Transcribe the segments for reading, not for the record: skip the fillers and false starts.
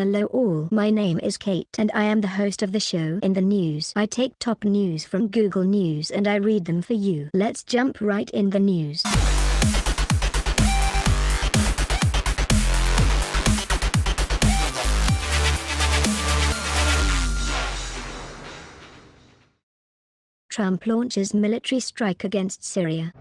Hello all, my name is Kate and I am the host of the show In the News. I take top news from Google News and I read them for you. Let's jump right in the news. Trump launches military strike against Syria.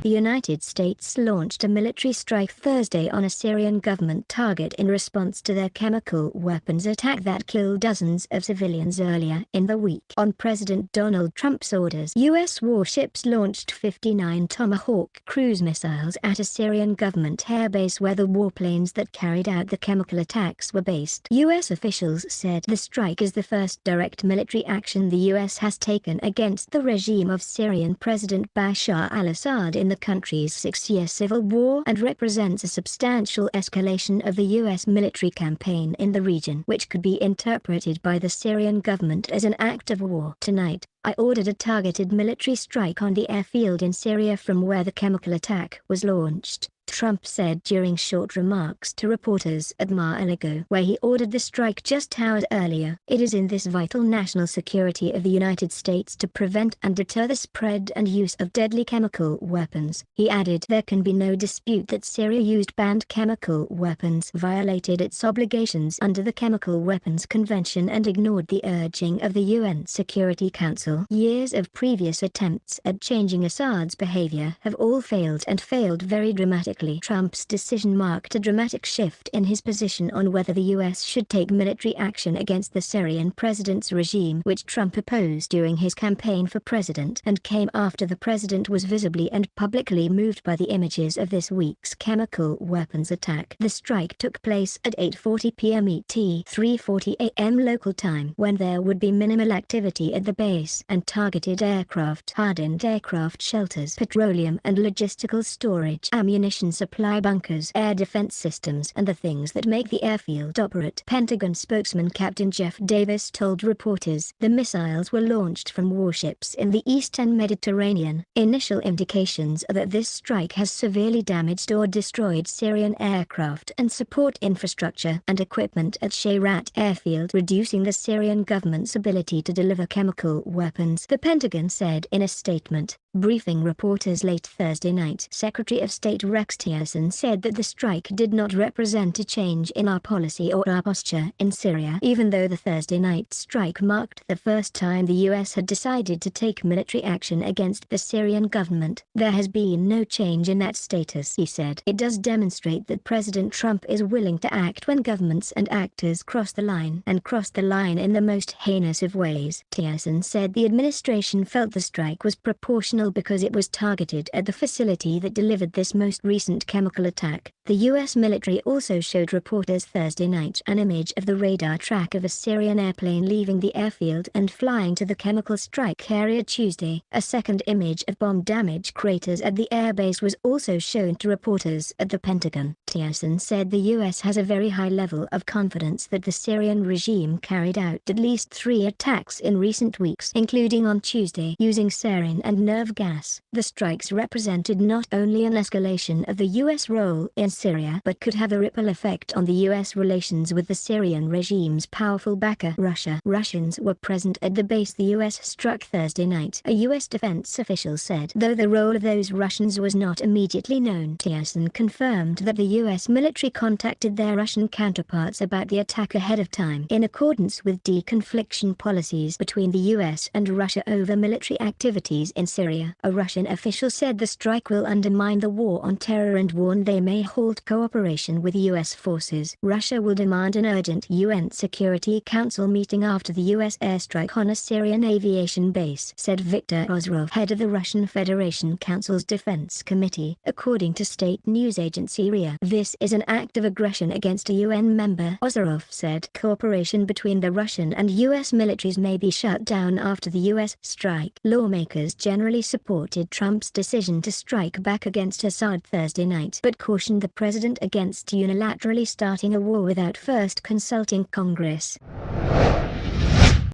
The United States launched a military strike Thursday on a Syrian government target in response to their chemical weapons attack that killed dozens of civilians earlier in the week. On President Donald Trump's orders, U.S. warships launched 59 Tomahawk cruise missiles at a Syrian government airbase where the warplanes that carried out the chemical attacks were based. U.S. officials said the strike is the first direct military action the U.S. has taken against the regime of Syrian President Bashar al-Assad in the country's 6-year civil war and represents a substantial escalation of the U.S. military campaign in the region, which could be interpreted by the Syrian government as an act of war. Tonight, I ordered a targeted military strike on the airfield in Syria from where the chemical attack was launched, Trump said during short remarks to reporters at Mar-a-Lago, where he ordered the strike just hours earlier. It is in this vital national security of the United States to prevent and deter the spread and use of deadly chemical weapons. He added, there can be no dispute that Syria used banned chemical weapons, violated its obligations under the Chemical Weapons Convention and ignored the urging of the UN Security Council. Years of previous attempts at changing Assad's behavior have all failed and failed very dramatically. Trump's decision marked a dramatic shift in his position on whether the U.S. should take military action against the Syrian president's regime, which Trump opposed during his campaign for president, and came after the president was visibly and publicly moved by the images of this week's chemical weapons attack. The strike took place at 8:40 p.m. ET, 3:40 a.m. local time, when there would be minimal activity at the base, and targeted aircraft, hardened aircraft shelters, petroleum and logistical storage, ammunition supply bunkers, air defense systems, and the things that make the airfield operate. Pentagon spokesman Captain Jeff Davis told reporters the missiles were launched from warships in the eastern Mediterranean. Initial indications are that this strike has severely damaged or destroyed Syrian aircraft and support infrastructure and equipment at Shayrat airfield, reducing the Syrian government's ability to deliver chemical weapons, the Pentagon said in a statement. Briefing reporters late Thursday night, Secretary of State Rex Tillerson said that the strike did not represent a change in our policy or our posture in Syria, even though the Thursday night strike marked the first time the U.S. had decided to take military action against the Syrian government. There has been no change in that status, he said. It does demonstrate that President Trump is willing to act when governments and actors cross the line, and cross the line in the most heinous of ways. Tillerson said the administration felt the strike was proportional because it was targeted at the facility that delivered this most recent chemical attack. The U.S. military also showed reporters Thursday night an image of the radar track of a Syrian airplane leaving the airfield and flying to the chemical strike area Tuesday. A second image of bomb damage craters at the airbase was also shown to reporters at the Pentagon. Tillerson said the U.S. has a very high level of confidence that the Syrian regime carried out at least 3 attacks in recent weeks, including on Tuesday, using sarin and nerve gas. The strikes represented not only an escalation of the U.S. role in Syria but could have a ripple effect on the U.S. relations with the Syrian regime's powerful backer, Russia. Russians were present at the base the U.S. struck Thursday night, a U.S. defense official said, though the role of those Russians was not immediately known. Tillerson confirmed that the U.S. military contacted their Russian counterparts about the attack ahead of time, in accordance with de-confliction policies between the U.S. and Russia over military activities in Syria. A Russian official said the strike will undermine the war on terror and warned they may halt cooperation with U.S. forces. Russia will demand an urgent UN Security Council meeting after the U.S. airstrike on a Syrian aviation base, said Viktor Ozerov, head of the Russian Federation Council's Defense Committee, according to state news agency RIA. This is an act of aggression against a UN member, Ozerov said. Cooperation between the Russian and U.S. militaries may be shut down after the U.S. strike. Lawmakers generally supported Trump's decision to strike back against Assad Thursday night, but cautioned the president against unilaterally starting a war without first consulting Congress.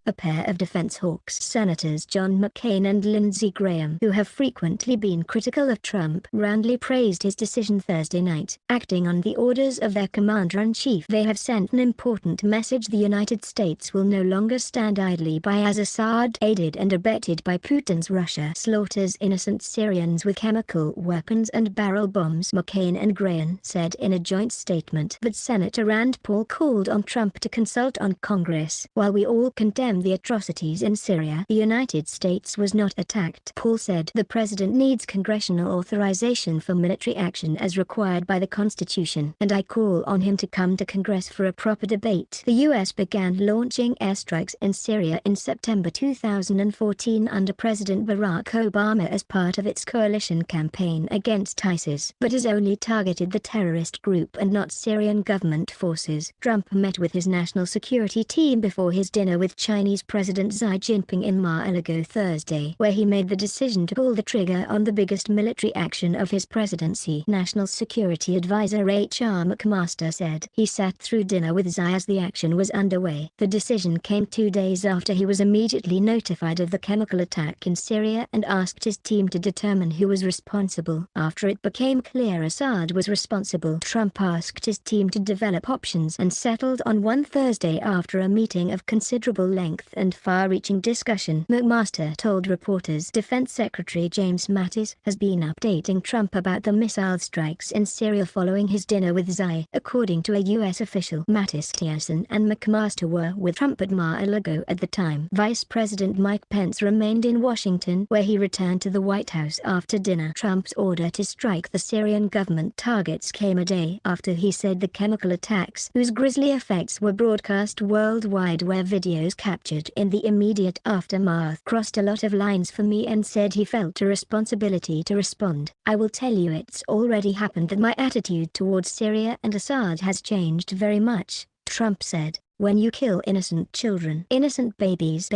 a pair of defense hawks, Senators John McCain and Lindsey Graham, who have frequently been critical of Trump, roundly praised his decision Thursday night. Acting on the orders of their commander-in-chief, they have sent an important message: the United States will no longer stand idly by as Assad, aided and abetted by Putin's Russia, slaughters innocent Syrians with chemical weapons and barrel bombs. McCain and Graham said in a joint statement that Senator Rand Paul called on Trump to consult on Congress. While we all condemn the atrocities in Syria, the United States was not attacked. Paul said the president needs congressional authorization for military action as required by the Constitution, and I call on him to come to Congress for a proper debate. The U.S. began launching airstrikes in Syria in September 2014 under President Barack Obama as part of its coalition campaign against ISIS, but has only targeted the terrorist group and not Syrian government forces. Trump met with his national security team before his dinner with Chinese President Xi Jinping in Mar-a-Lago Thursday, where he made the decision to pull the trigger on the biggest military action of his presidency. National Security Advisor H.R. McMaster said he sat through dinner with Xi as the action was underway. The decision came 2 days after he was immediately notified of the chemical attack in Syria and asked his team to determine who was responsible. After it became clear Assad was responsible, Trump asked his team to develop options and settled on one Thursday after a meeting of considerable length and far-reaching discussion. McMaster told reporters Defense Secretary James Mattis has been updating Trump about the missile strikes in Syria following his dinner with Xi. According to a U.S. official, Mattis, Tillerson and McMaster were with Trump at Mar-a-Lago at the time. Vice President Mike Pence remained in Washington, where he returned to the White House after dinner. Trump's order to strike the Syrian government targets came a day after he said the chemical attacks, whose grisly effects were broadcast worldwide, where videos captured in the immediate aftermath, crossed a lot of lines for me, and said he felt a responsibility to respond. I will tell you it's already happened that my attitude towards Syria and Assad has changed very much, Trump said. When you kill innocent children, innocent babies,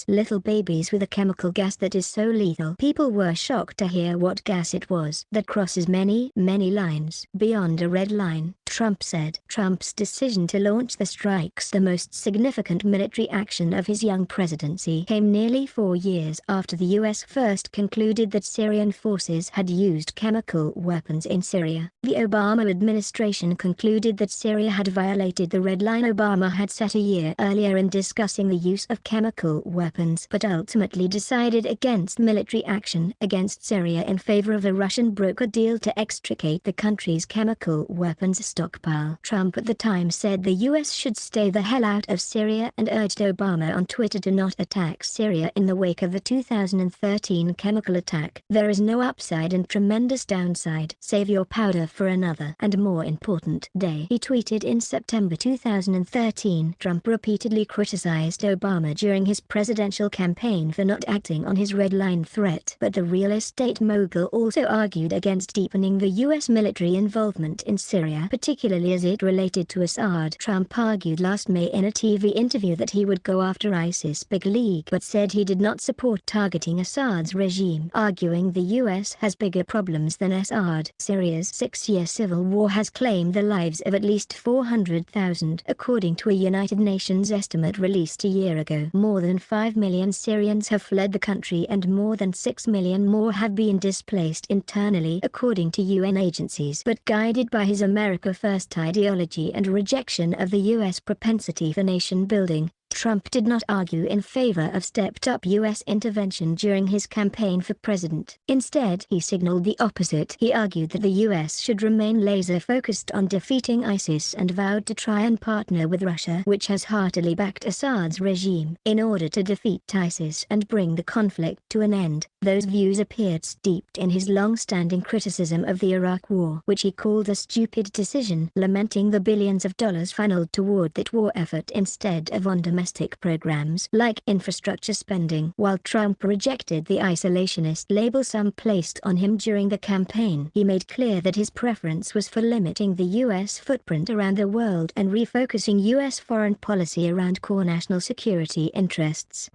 little babies with a chemical gas that is so lethal, people were shocked to hear what gas it was. That crosses many lines, beyond a red line, Trump said. Trump's decision to launch the strikes, the most significant military action of his young presidency, came nearly 4 years after the U.S. first concluded that Syrian forces had used chemical weapons in Syria. The Obama administration concluded that Syria had violated the red line Obama had set a year earlier in discussing the use of chemical weapons, but ultimately decided against military action against Syria in favor of a Russian broker deal to extricate the country's chemical weapons stockpile. Trump at the time said the U.S. should stay the hell out of Syria and urged Obama on Twitter to not attack Syria in the wake of the 2013 chemical attack. There is no upside and tremendous downside. Save your powder for another and more important day, he tweeted in September 2013. Trump repeatedly criticized Obama during his presidential campaign for not acting on his red line threat, but the real estate mogul also argued against deepening the U.S. military involvement in Syria, particularly as it related to Assad. Trump argued last May in a TV interview that he would go after ISIS big league, but said he did not support targeting Assad's regime, arguing the U.S. has bigger problems than Assad. Syria's 6-year civil war has claimed the lives of at least 400,000, according to a United Nations estimate released a year ago. More than 5 million Syrians have fled the country and more than 6 million more have been displaced internally, according to UN agencies. But guided by his America First ideology and rejection of the U.S. propensity for nation building, Trump did not argue in favor of stepped-up U.S. intervention during his campaign for president. Instead, he signaled the opposite. He argued that the U.S. should remain laser-focused on defeating ISIS and vowed to try and partner with Russia, which has heartily backed Assad's regime, in order to defeat ISIS and bring the conflict to an end. Those views appeared steeped in his long-standing criticism of the Iraq War, which he called a stupid decision, lamenting the billions of dollars funneled toward that war effort instead of on domestic programs like infrastructure spending. While Trump rejected the isolationist label some placed on him during the campaign, he made clear that his preference was for limiting the U.S. footprint around the world and refocusing U.S. foreign policy around core national security interests.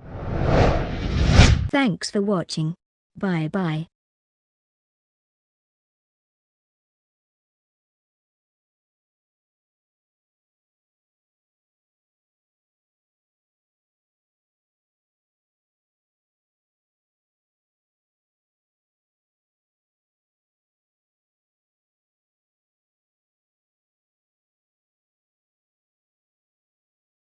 Thanks for watching. Bye-bye.